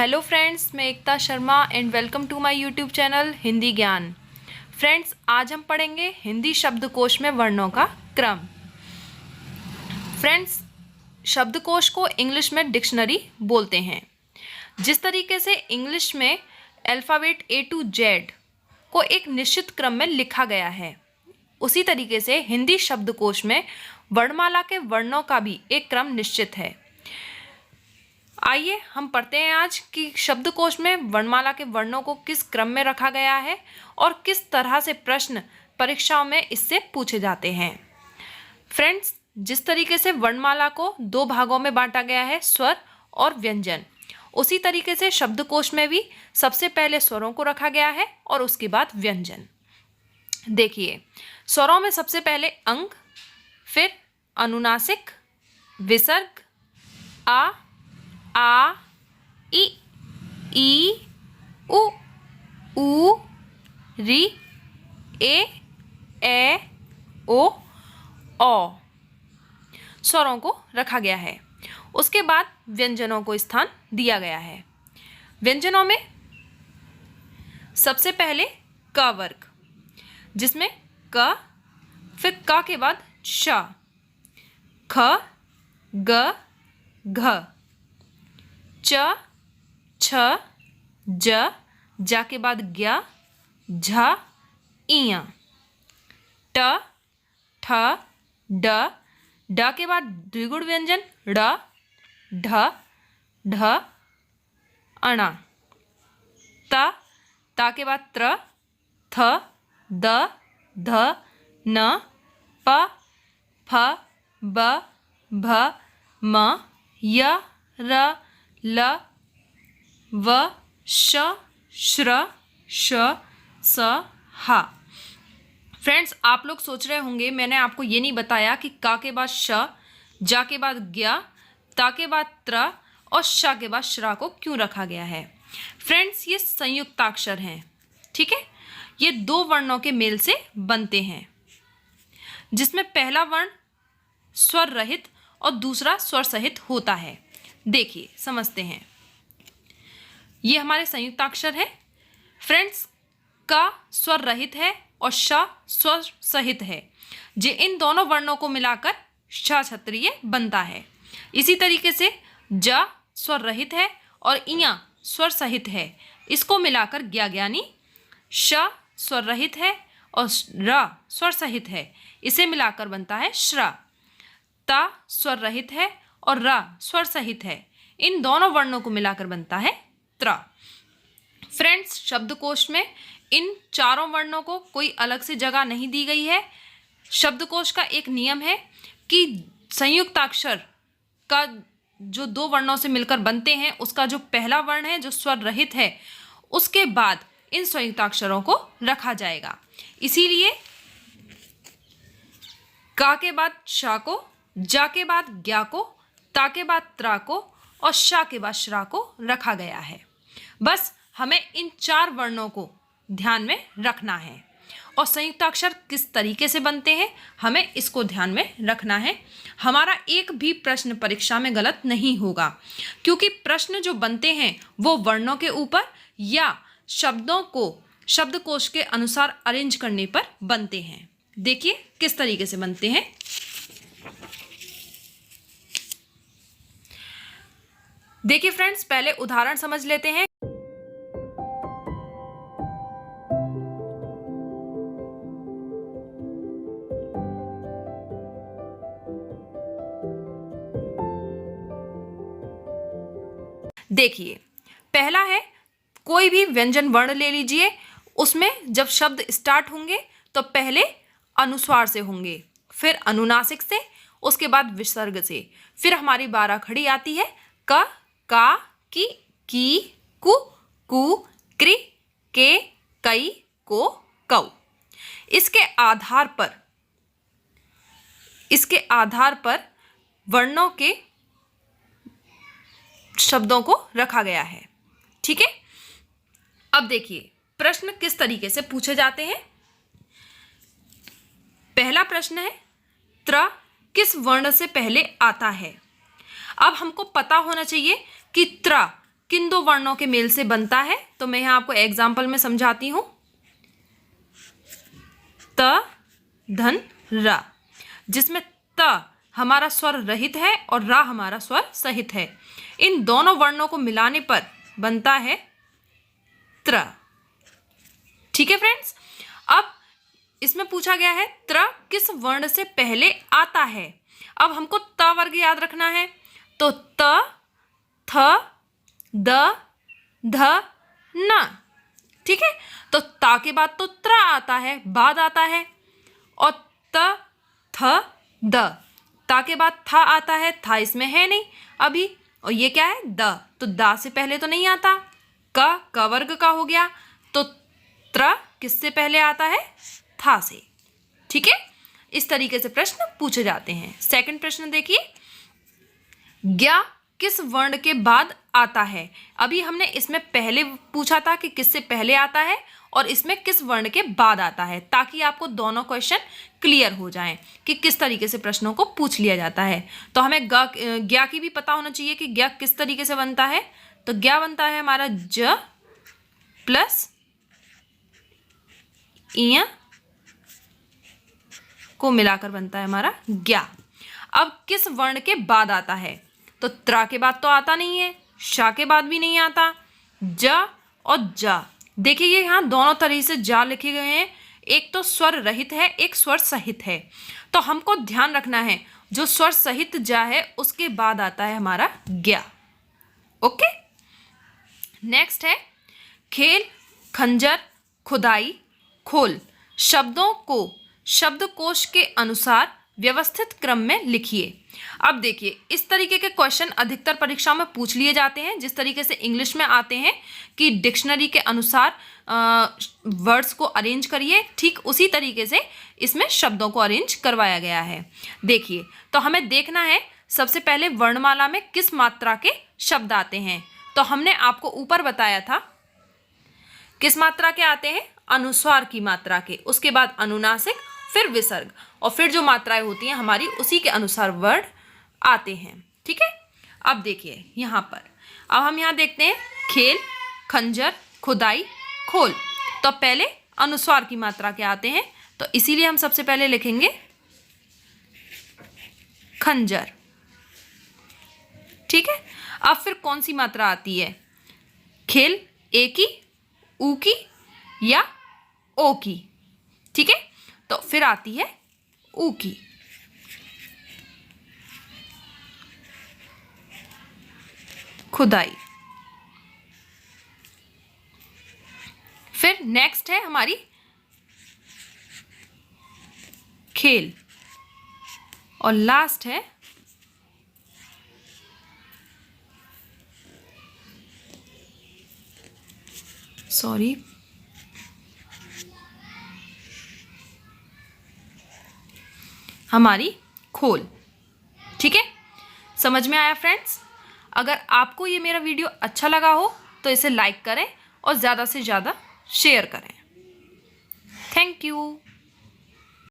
Hello friends, मैं Ekta Sharma and welcome to my YouTube channel Hindi Gyan. Friends, आज हम पढ़ेंगे हिंदी शब्दकोश में वर्णों का क्रम। फ्रेंड्स, शब्दकोश को इंग्लिश में डिक्शनरी बोलते हैं। जिस तरीके से इंग्लिश में अल्फ़ाबेट A to Z को एक निश्चित क्रम में लिखा गया है, उसी तरीके से हिंदी शब्दकोश में वर्णमाला के वर्णों का भी एक क्रम निश्चित है। आइए हम पढ़ते हैं आज कि शब्दकोश में वर्णमाला के वर्णों को किस क्रम में रखा गया है और किस तरह से प्रश्न परीक्षाओं में इससे पूछे जाते हैं। फ्रेंड्स, जिस तरीके से वर्णमाला को दो भागों में बांटा गया है, स्वर और व्यंजन, उसी तरीके से शब्दकोश में भी सबसे पहले स्वरों को रखा गया है और उसके बाद व्यंजन। देखिए, स्वरों में सबसे पहले अंग, फिर अनुनासिक, विसर्ग, आ, ई, उ, री, ए, ओ, स्वरों को रखा गया है। उसके बाद व्यंजनों को स्थान दिया गया है। व्यंजनों में सबसे पहले क वर्ग, जिसमें क, फिर क के बाद श, ख, ग, घ, च, छ, ज के बाद ज्ञ, झ, इय, ट, ठ, ड के बाद द्विगुण व्यंजन ड़, ढ, ढ, अणा, त के बाद त्र, थ, द, ध, न, प, फ, ब, भ, म, य, र, ल, व, श, श्र, श, स, ह। फ्रेंड्स, आप लोग सोच रहे होंगे मैंने आपको ये नहीं बताया कि का के बाद श, जा के बाद ज्ञ, ता के बाद त्र और श के बाद श्रा को क्यों रखा गया है। फ्रेंड्स, ये संयुक्ताक्षर हैं, ठीक है। ये दो वर्णों के मेल से बनते हैं, जिसमें पहला वर्ण स्वर रहित और दूसरा स्वर सहित होता है। देखिए, समझते हैं। ये हमारे संयुक्ताक्षर है। फ्रेंड्स, का स्वर रहित है और श स्वर सहित है। जे इन दोनों वर्णों को मिलाकर श क्षत्रिय बनता है। इसी तरीके से ज स्वर रहित है और इया स्वर सहित है। इसको मिलाकर ज्ञानी, श स्वर रहित है और र स्वर सहित है। इसे मिलाकर बनता है श्र। ता स्वर रहित है और र स्वर सहित है। इन दोनों वर्णों को मिलाकर बनता है त्र। फ्रेंड्स, शब्दकोश में इन चारों वर्णों को कोई अलग से जगह नहीं दी गई है। शब्दकोश का एक नियम है कि संयुक्ताक्षर का जो दो वर्णों से मिलकर बनते हैं, उसका जो पहला वर्ण है जो स्वर रहित है, उसके बाद इन संयुक्ताक्षरों को रखा जाएगा। इसीलिए का के बाद श को, जा के बाद ज्ञा को, ता के बाद त्रा को और शा के बाद श्रा को रखा गया है। बस हमें इन चार वर्णों को ध्यान में रखना है और संयुक्ताक्षर किस तरीके से बनते हैं हमें इसको ध्यान में रखना है। हमारा एक भी प्रश्न परीक्षा में गलत नहीं होगा, क्योंकि प्रश्न जो बनते हैं वो वर्णों के ऊपर या शब्दों को शब्दकोश के अनुसार अरेंज करने पर बनते हैं। देखिए किस तरीके से बनते हैं। देखिए फ्रेंड्स, पहले उदाहरण समझ लेते हैं। देखिए, पहला है, कोई भी व्यंजन वर्ण ले लीजिए। उसमें जब शब्द स्टार्ट होंगे तो पहले अनुस्वार से होंगे, फिर अनुनासिक से, उसके बाद विसर्ग से। फिर हमारी 12 खड़ी आती है क, का, की, कु, कृ, के, कई, को, कौ। इसके आधार पर वर्णों के शब्दों को रखा गया है, ठीक है। अब देखिए प्रश्न किस तरीके से पूछे जाते हैं। पहला प्रश्न है, त्र किस वर्ण से पहले आता है। अब हमको पता होना चाहिए कि त्र किन दो वर्णों के मेल से बनता है, तो मैं यहाँ आपको एग्जाम्पल में समझाती हूँ। त धन रा, जिसमें त हमारा स्वर रहित है और रा हमारा स्वर सहित है। इन दोनों वर्णों को मिलाने पर बनता है त्र। ठीक है फ्रेंड्स, अब इसमें पूछा गया है त्र किस वर्ण से पहले आता है। अब हमको त वर्ग याद रखना है, तो त, थ, द, ध, न। ठीक है, तो ता के बाद तो त्र आता है, बाद आता है, और त, थ, द, ता के बाद था आता है, था इसमें है नहीं अभी, और ये क्या है द, तो दा से पहले तो नहीं आता। क वर्ग का हो गया, तो त्र किससे पहले आता है, था से। ठीक है, इस तरीके से प्रश्न पूछे जाते हैं। सेकंड प्रश्न देखिए, ज्ञा किस वर्ण के बाद आता है। अभी हमने इसमें पहले पूछा था कि किससे पहले आता है और इसमें किस वर्ण के बाद आता है, ताकि आपको दोनों क्वेश्चन क्लियर हो जाएं कि किस तरीके से प्रश्नों को पूछ लिया जाता है। तो हमें ज्ञा की भी पता होना चाहिए कि ज्ञा किस तरीके से बनता है। तो ज्ञा बनता है हमारा ज प्लस इया को मिलाकर बनता है हमारा ज्ञा। अब किस वर्ण के बाद आता है, तो त्रा के बाद तो आता नहीं है, शा के बाद भी नहीं आता, ज और जा। देखिए ये यहाँ दोनों तरीके से जा लिखे गए हैं, एक तो स्वर रहित है, एक स्वर सहित है। तो हमको ध्यान रखना है जो स्वर सहित जा है उसके बाद आता है हमारा ज्ञा। ओके, नेक्स्ट है खेल, खंजर, खुदाई, खोल। शब्दों को शब्दकोश के अनुसार व्यवस्थित क्रम में लिखिए। अब देखिए इस तरीके के क्वेश्चन अधिकतर परीक्षा में पूछ लिए जाते हैं। जिस तरीके से इंग्लिश में आते हैं कि डिक्शनरी के अनुसार वर्ड्स को अरेंज करिए, ठीक उसी तरीके से इसमें शब्दों को अरेंज करवाया गया है। देखिए तो हमें देखना है सबसे पहले वर्णमाला में किस मात्रा के शब्द आते हैं। तो हमने आपको ऊपर बताया था किस मात्रा के आते हैं, अनुस्वार की मात्रा के, उसके बाद अनुनासिक, फिर विसर्ग, और फिर जो मात्राएं होती हैं हमारी उसी के अनुसार वर्ड आते हैं। ठीक है, अब देखिए यहाँ पर, अब हम यहाँ देखते हैं खेल, खंजर, खुदाई, खोल। तो पहले अनुस्वार की मात्रा के आते हैं, तो इसीलिए हम सबसे पहले लिखेंगे खंजर। ठीक है, अब फिर कौन सी मात्रा आती है, खेल ए की, ऊ की या ओ की। ठीक है, तो फिर आती है ऊ की। खुदाई। फिर नेक्स्ट है हमारी खेल, और लास्ट है हमारी खोल। ठीक है, समझ में आया फ्रेंड्स? अगर आपको ये मेरा वीडियो अच्छा लगा हो तो इसे लाइक करें और ज़्यादा से ज़्यादा शेयर करें। Thank you.